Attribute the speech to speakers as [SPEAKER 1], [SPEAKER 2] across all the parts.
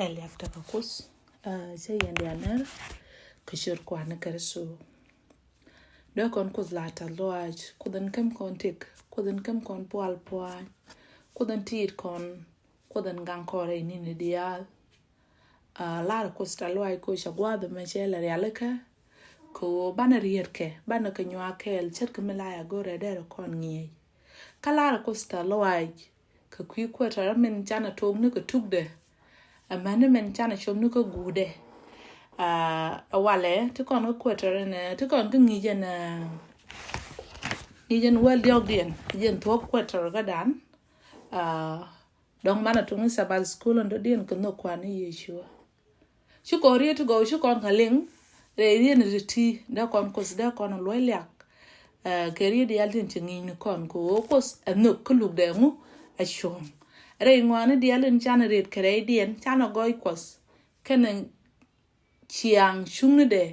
[SPEAKER 1] Eli after kus say yandi anar kishur kwana karsu do kon kus lata loaj kudan kam kon tik kudan kam kon poal poan kudan tir kon kudan gang kore ni dial lara kus ta loaj ko shagwado machela realika ko bana rierke bana kanywa kel cherke melaya gore dero kon ngi kalara kus ta loaj ka kwi kwata men jana tom ne ko tugde amane men chana chom nuko gude awale to kon ko kwetere ne to kon ngi jen wel dien jen to kwetere gadan dong mana to ngi sabal school ndo dien ko no kwani yeshua shukori to go shukon kaling re dien riti da kon kos da kon loylyak keri di altin tingi ni kon ko kos no kuluk de mu ashom re ngwane dialen chana red kare dien chana goy kos kenen chiang shungne de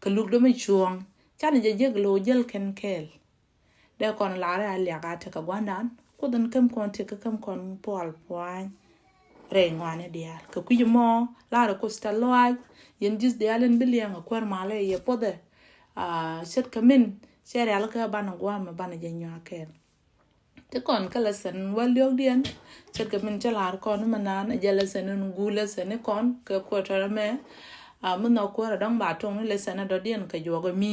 [SPEAKER 1] kaluk do me chuang chana je glo jel ken kel de kon lare alia gata ka gwandan kudan kam kon te kam kon pol poan re ngwane dia ka kujimo lare kosta loaj yen dis dialen bilian kwar male ye pode set kamin sere alka bana gwama bana je nyakel te kon kala sen waliok dien chet ke min chalar kon manan jala sen ngula sen kon ke ko tarame mun no ko dang ba tong le sen do dien ke jogo mi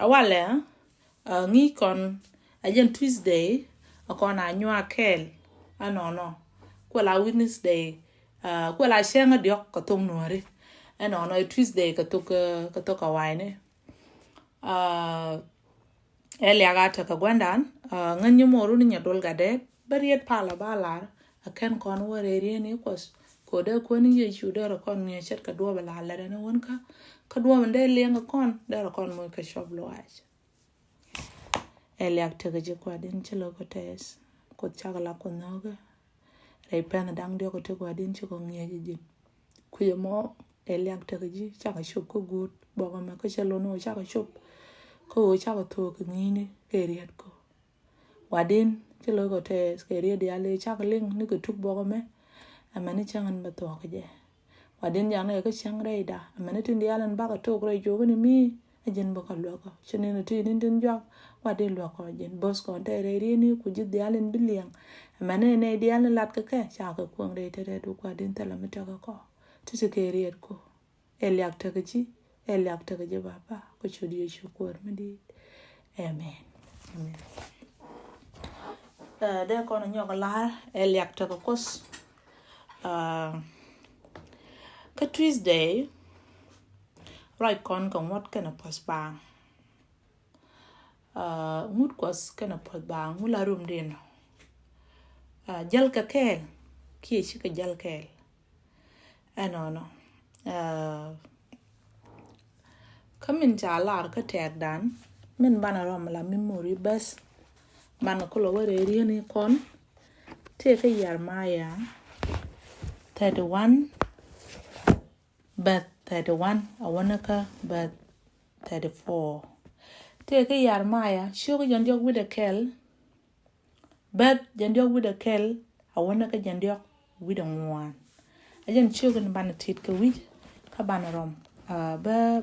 [SPEAKER 1] awale ngi kon ajen Tuesday akon anywa kel anono ko la Wednesday ko la shenga diok ko tong nori anono Tuesday ka to ka waine Eli agata ka gwandan nganyo moru ni nyadol gade bariet pala balar aken kon wore rieni kos kode koni ye chude kon ni chet ka do bala la ne wonka ka do mende lenga kon dara kon mo ka shoblo aj Eli akta ga je kwadin chilo ko tes ko chagala ko noga re pen dang dio ko te kwadin chiko ngeje jin kuye mo Eli akta ga ji chaga shob ko gut boga ma ko chelo no chaga shob ko chaga to ko ngini keriat ko wadin chelo ko tes keriat dia le chaga ling ni ko tuk boga me amani changan ba to ko je wadin jana ko chang reida amani tin dia lan ba ko to ko jogo ni mi ajen ba ko lo ko chene no tin tin jok wadin lo ko jen bos ko te re ni ku ji dia lan biliang amani ne dia lan lat ka chaga ko ngre te du ko din tala mi ta ko ti keriat ko eliak ta ji eliak ta je baba ko chudi shukur medi amen amen de kono nyoga la eliak ta kos ka Tuesday right kon wat kana pos bang mut kos kana pos bang mula rum den jal ka kel ki shi ka jal kel anono kamin jalar ka tek dan min bana rom la memory bas bana ko lo wore rieni kon te ka yar maya 31 but 31 awanaka but 34 te ka yar maya shogo jandiok with a kel but jandiok with a kel awanaka jandiok with a one ajen shogo bana tit ka wi ka bana rom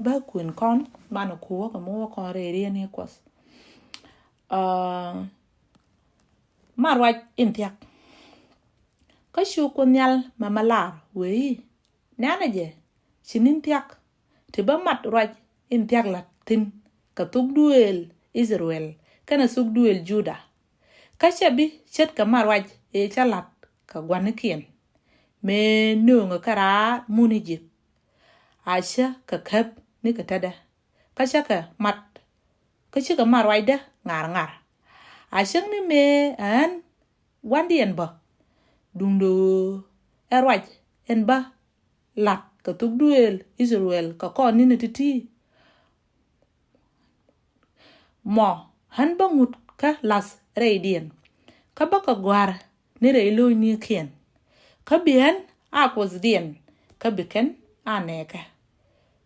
[SPEAKER 1] ba kun kon bana ko ka mo ko re ni kos marwaj intiak ka shu ko nyal mamalar we nana je chinin tiak te ba mat raj intiak latin ka tuk duel Israel kana suk duel Juda ka shabi chet ka marwaj e chalat ka gwanekien me nunga kara munijip Asha ka kap ni ka tada kasha ka mat kashi ka marwai da ngar Asha ni me an wandien ba dungdo erwaj en ba lat ka tuk duel Israel ka kon ni titi mo han ba ngut ka las reidien ka ba ka gwar ni reilo ni kien ka bien a kos dien ka biken aneka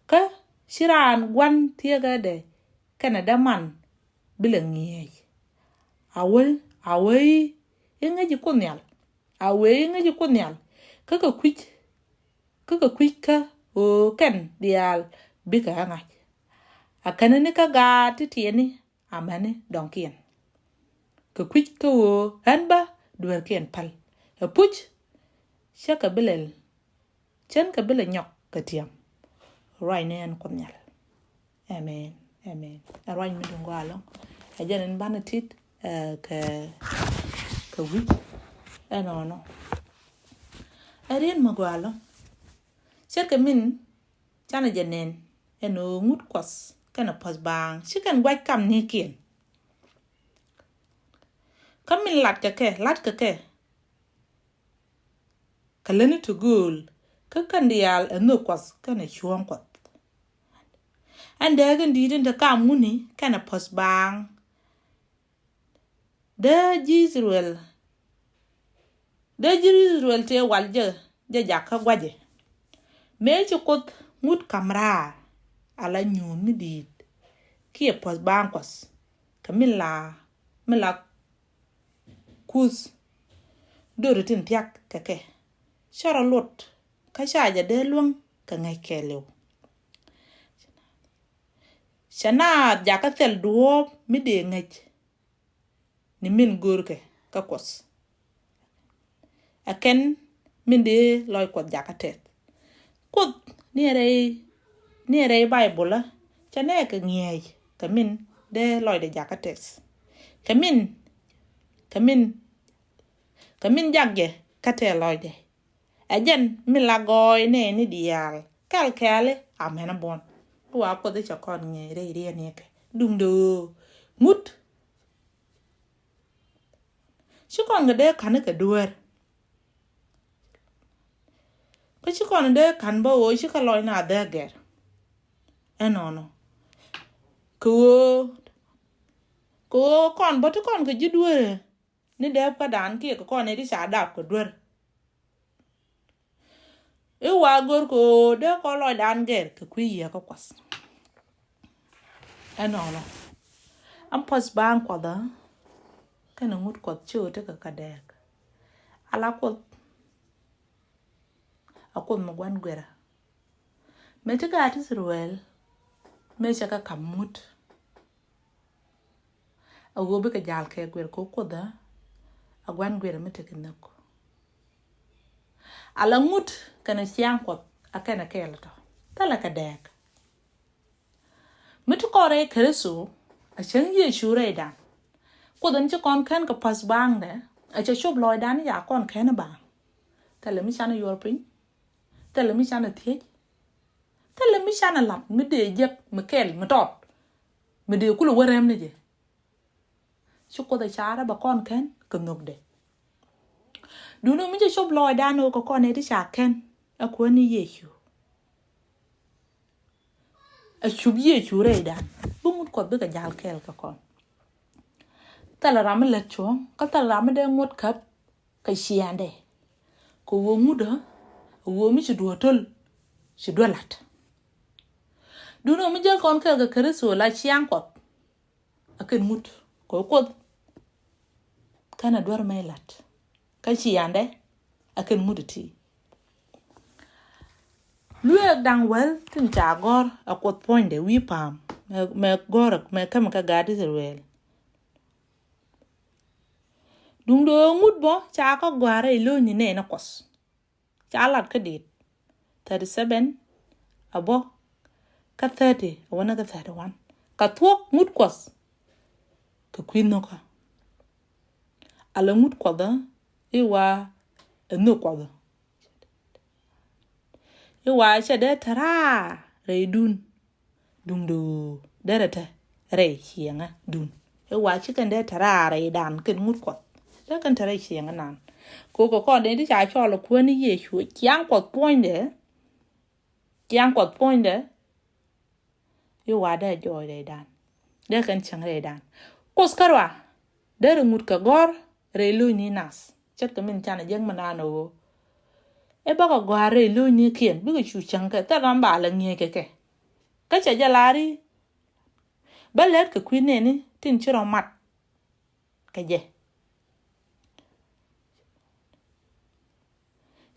[SPEAKER 1] ka shiran gwan tiega de Canada man bilangi awai inga ji kunyal ka quick ka o ken dial bika nga akana ne ka ga titieni amane donkien ka quick ka o hanba duer kien pal a puch shaka bilel chen ka bile nyok ka tiam right nen konyal amen arwany mi dungo along ajanen banatit ka wich no arien magwalo shaka min chana janen eno ngut kwas kana pas bang chikan gwaj kam ne kien kamin lat ka ke kalani to gul ka kandial eno kwas kana chuang kwat ande gan didin da kam muni kana pas bang da Israel te walje jakka gwaje me ci kot ngut kamra ala nyum ni dit ki pas bang kwas kamilla mila kus doritin tiak kake shara lot ka shaja de luang ka ngai kelew shana jaka tel duop mi de ngej ni min gorke ka kwas aken min de loy kot jaka tet kot ni re bible chane ka ngiej ka min de loy de jaka tet kamin jagge kate loy de ajen milagoy ne ni dial kale amena bon wa ko de chakon nge re ne ke dung do mut chikon de kan ka duer ko chikon de kan ba o chikaloy na de ger enono ko kon boto kon ka jiduer ni de pa dan ki ko ne di sa dap ko duer e wa gor ko de ko loy dan ger ka kwiya ko kwas enono am pas ban ko da kana ngut ko chu te ka kadek ala ko akon magwan gwera me te ga Israel me chaka kamut ago be ka jal ke gwer ko da agwan gwera me te kinako ala ngut kana siang ko akana kelto tala kadek mitu kore kresu a changi shure da ko dan ci kon kan ka pas bang de a ci shob loy dan ya kon kan ba tala mi chana yorpin tala mi chana thiej tala mi chana lat mi de jek mi kel mi tot mi de kulu warem ne je ci ko da chara ba kon kan ka nok de dunu mi ci shob loy dan o ko kon e di cha ken a ko ni yesu a chubiye chure dan bumut ko be ka jal kel ka kon tala ram le cho ka tala ram de ngot kap ka shiande ko wo muda wo mi ci do tol ci do lat duno mi jel kon ka kreso la chiang ko aken mut ko kana dwar may lat ka shiande aken muduti luek dang wel tin cha gor akot point de wi pam me gor me kam ka gadi Israel dung do ngut bo cha ka gware lo ni ne na kos cha lat ka dit 37 abo ka 30 wana ka 31 ka thuok ngut kos ka kwin no ka ala ngut ko da iwa no ko da iwa cha de tara re dun dung do derata re hianga dun iwa chi kan de tara re dan ken ngut ko da kan tara hianga nan ko de di cha cho lo ko ni ye shu kyang ko point de iwa da joy re dan da kan chang re dan kos karwa de ngut ka gor re lu ni nas chat ka min chana jeng manano e ba ka gware lu ni kien bi chu chang ka ta ram ba la nge ke ka cha jalari ba let ka kwin ne ni tin chiro mat ka je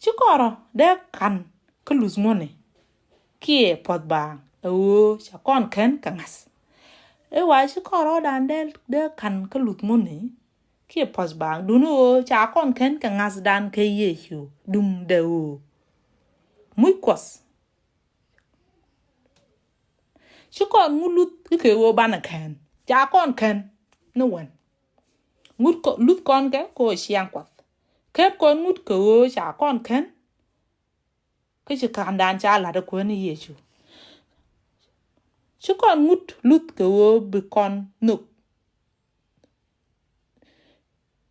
[SPEAKER 1] chikoro de kan ka luz ngone kie pot bang o cha kon ken kangas e wa chikoro dan de kan ka luz ngone kie pot bang duno cha kon ken kangas dan ke yehu dum de o muy kos chikon ngulut ke wo bana ken cha kon ken no wen ngut ko lut kon ke ko siang kwat kep kon ngut ko cha kon ken ke chi kan dan cha la de ko ni yechu chi kon ngut lut ko bi kon nuk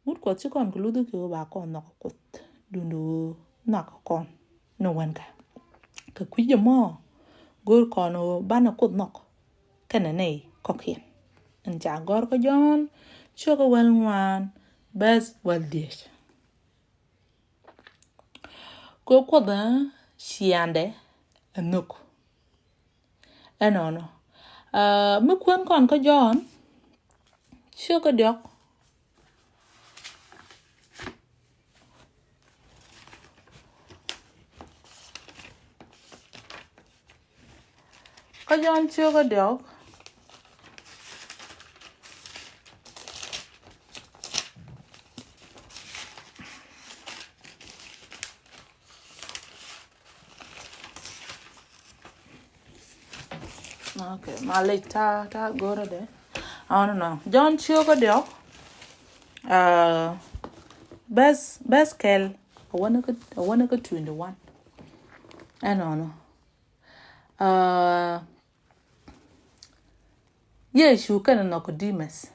[SPEAKER 1] ngut ko chi kon ko lut ko ba kon nok kot dundu nak kon no wan ka ku je mo gor kono bana kot nok kana nei ko kien an ja gor ko jon cho ko wal wan bas wal dish ko da siande anuk enono me kwen kon ko jon cho ko diok ko jon cho ko diok okay malita ta gora de I don't know John Chiogo Diok best kel I wanna go 21 I don't know Yeshu kana Nicodemus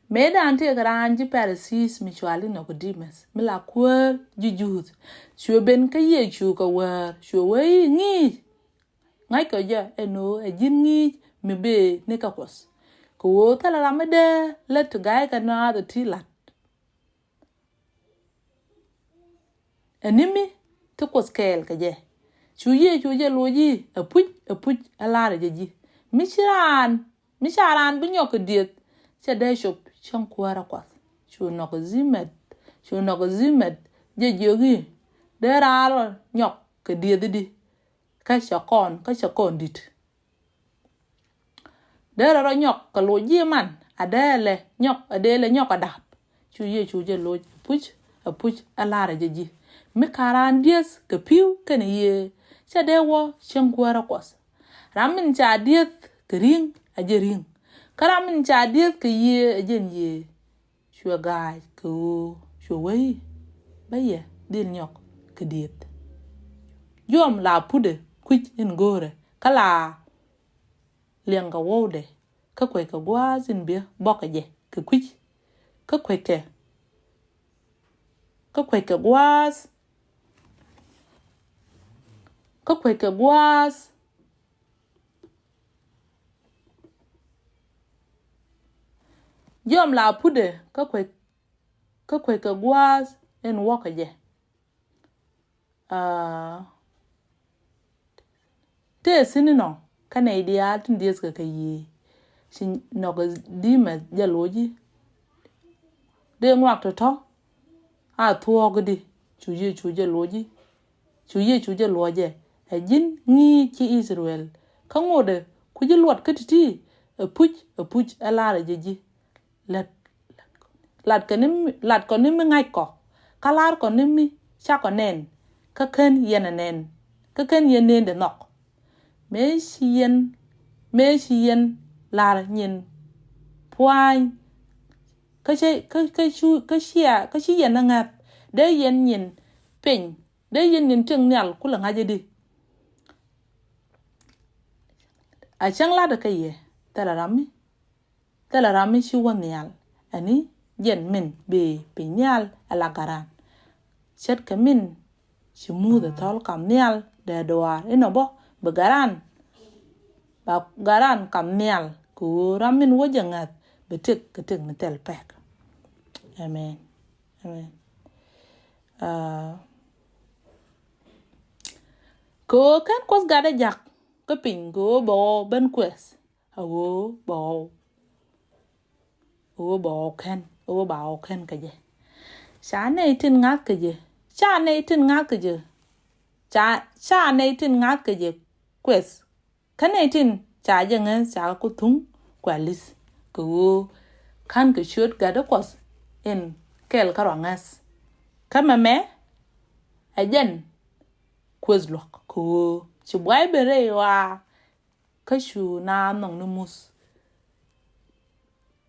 [SPEAKER 1] Meda anti garanji Pharisees michwali Nicodemus mila kwar jujut shwe ben ka yeshu ka war shwe wei ngi ngai ko ja eno e jin ngi me be ne ka kos ko tala ramade let guy ka na the tilat enimi to kos kel ka je chuye loji a puj ala re ji misharan binyo ko diet cha de shop chon kwara kwas chu no ko zimet je jogi de raro nyok ko diet di ka shakon dit de raro nyok ko loji man adele nyok adap chuye loji puj ala re ji mi karan dies ka piu kana ye cha de wo chon kwara kwas ramin cha diet kring ajering karamin cha diet ke ye ajen ye shua gai ko shwai baye din nyok ke diet yom la pude kwich in gore kala lenga wode ka kwe ka gwazin be boka je ke kwich ka kwe ka gwaz yom la pude ka kwe ka gwaz en woka je te sinino kana ideal tin dies ka yi sin no ga dima jaloji de ngwak to a thuogdi chuje loji chuje loje ajin ngi chi Israel ka ngode ku ji luot katiti puj ala ji lat ko nim ngai ko kalar ko nim cha ko nen ka ken yen de nok me yen lar nyin puan ka shi yen ngat de yen nyin pen de yen nyin ting nyal kula ngaje di a chang la de kaye tala rami shi won nyal ani yen min be pinyal ala garan chet kamin shi mu de tol kam nyal de doar inobo be garan kam nyal ku ramin wo jangat betik metel pek amen ko kan kos gada jak ke pin go bo ben quest awo bo ken ka je sa ne tin ngak ke je cha này tin ngã cái gì cha này tin ngã cái gì quest cái này tin cha dân ấy cha có thúng quả lít cứ khăn cái chuột gà đó quas in kel karangas kama me ajen quest lock cứ chỉ quay bere wa cái chu na nong numus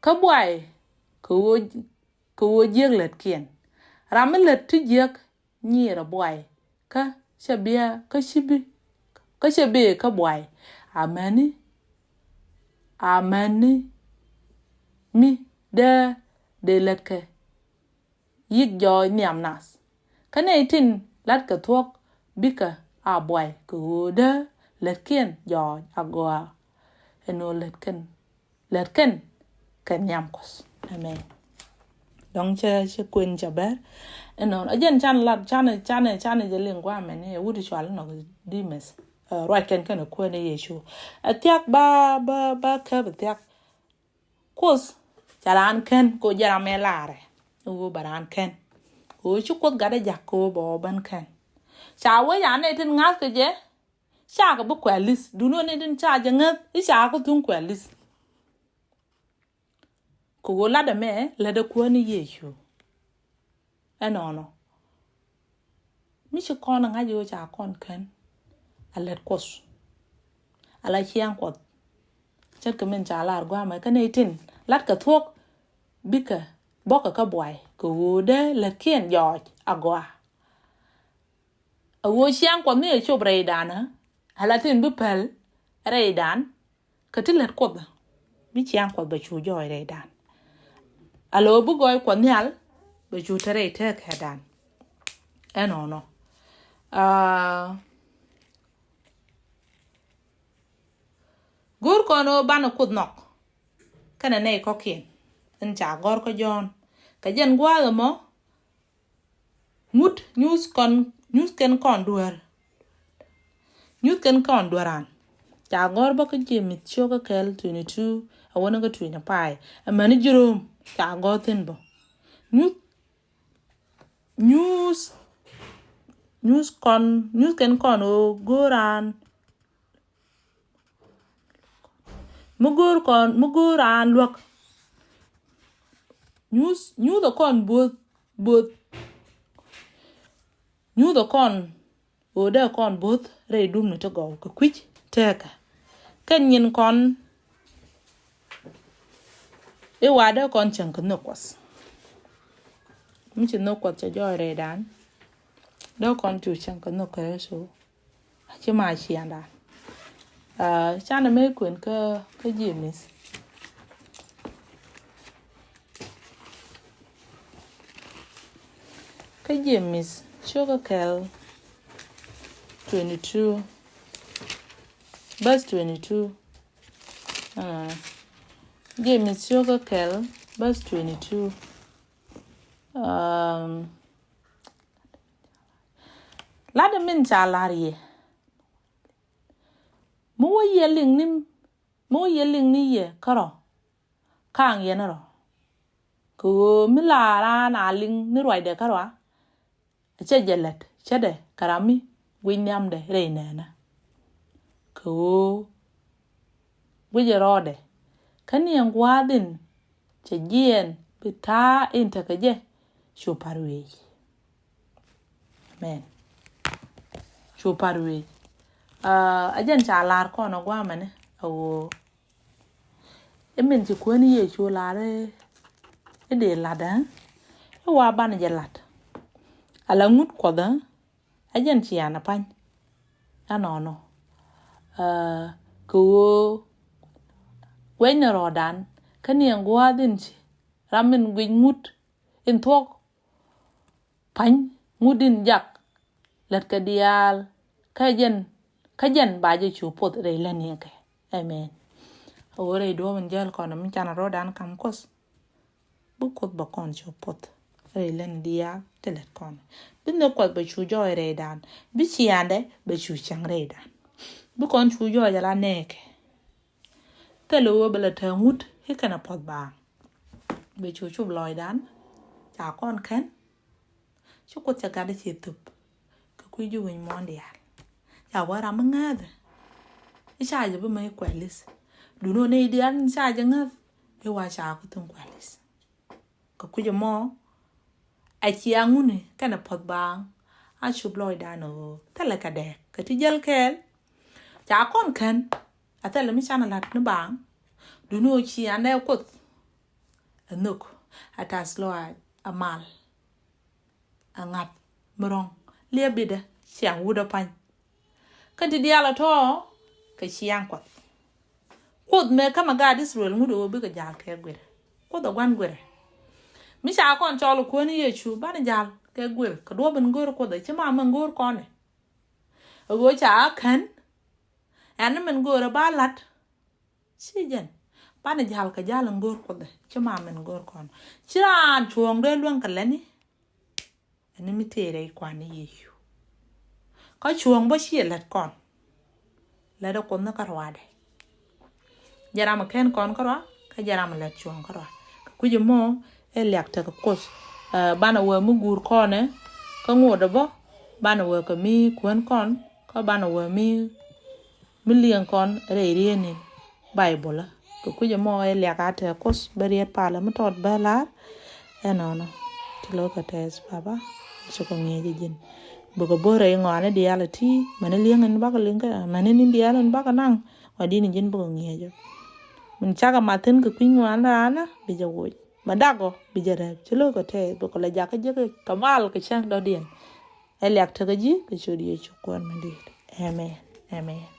[SPEAKER 1] cái quay cứ giết lật kiền ram lật tu giết nhỉ ra quay cái chabia cái chibi cái chabi cái quay amani mi de lật cái yik joy niam nas cái này tin lật cái thuốc biết cái quay cứ de lật kiền joy agua eno lật kiền cái niam kos amen dong che quên cha bé eno ajen chan ne je ling kwa men e wudi chwal no dimes right ken ko ne yesu atiak ba ka atiak kos charan ken ko jara me lare o baran ken ko chu ko gada jakko bo ban ken cha we ya ne tin ngas ke je cha ko bu kwalis du no ne tin cha je ngat i cha ko tun kwalis ko la da me la da ko ni yesu eno mi chi kon nga yo cha kon ken alet kos ala chiang ko chet ke men cha lar gwa ma ka ne tin lat ka thuốc bika boka ka boy ko de la kien yo agwa awo chiang ko mi cho bre dana ala tin bu pel re dan ka tin let ko mi chiang ko ba chu jo re dan alo bu goy ko nyal ba chu tere te ka dan eno gur kono bana kud nok kana ne ko kien en cha gor ko jon ka jen gwa mo mut news ken kon duaran cha gor ba ko jemi choga kel 22 awona go 20 pai amani jurum cha go tin bo news ken kon o goran muguran luak news the con both the con o da con both re dum no to go ko kwich teka kan yin kon e wada kon chan kan no kwas mi chin no kwat cha jo re dan do kon tu chan kan no ka so chi ma chi anda cha na me kwen ka jimis sugar kel 22 verse 22 James sugar kel verse 22 lada min cha larie mo yeling ni ye karo kang ye na ro ko mi la ra na ling ni roi de karo che jelet che de karami winyam de re na ko wije rode kani ngwadin che jien bita inta kaje shu parwe amen shu parwe ajen cha lar ko no gwa mane o emen ti ko ni ye shu lare e de lada e wa ban je lat ala ngut ko da ajen chi ana pan anono ko wena rodan kani ngwa din chi ramen gwi ngut in thok pan ngudin jak lat ka dial kajen ba je chu pot re la ni ke amen ore do man jal ko na min chana rodan kam kos bu kot ba kon chu pot re len dia telet kon bin no ko ba chu jo re dan bi chi ande ba chu chang re dan bu kon chu jo ya la ne ke telo bela tangut hikana pot ba be chu loy dan cha kon ken chu ko cha ga de chi tup ka ku ju win mon dia ya wa ra manga de cha je ba mai kwalis du no ne dia cha je nga e wa cha ku tun kwalis ka ku je mo a chi angune kana pot bang a chu bloy da no tala ka de ka ti jel kel cha kon kan atala mi chana lat no bang du no chi ane ko anuk atas lo amal angat mrong lebida siang wuda pan ka ti dia la to ka siang ko kud me kama ga Israel ngudo bi ka jal ke gwer ko da gwan gwer mi cha kon cholo ko ni yechu ban jal ke gwer ka do ben gwer ko da chima man gwer ko ne go cha kan an men gwer ba lat si jen ban jal ka jal gwer ko da chima men gwer ko chiran chuong de luon ka leni ani mi tere kwa ni yechu ka chuong ba shi lat kon la da kon na karwade jarama ken kon karwa ka jarama lat chuong karwa ka kuje mo elyak ta kos bana we mu gur kone ka ngoda bo bana we ka mi kwen kon ka bana we mi million kon re ni bible ka kuje mo elyak ta kos bariet pala mu tot bala enono tilo ka tes baba so ko ngeje jin bugo bore ngone diality mane liengen ba ka linga mane ni dialan ba ka nang wadini jin bugo ngeje mun chaga maten ka kwinwa ana bijawo madago bijare chilo ko te ko la jaka je kamal ke chang do dien elyak tagaji ke chodi chukwan mandi amen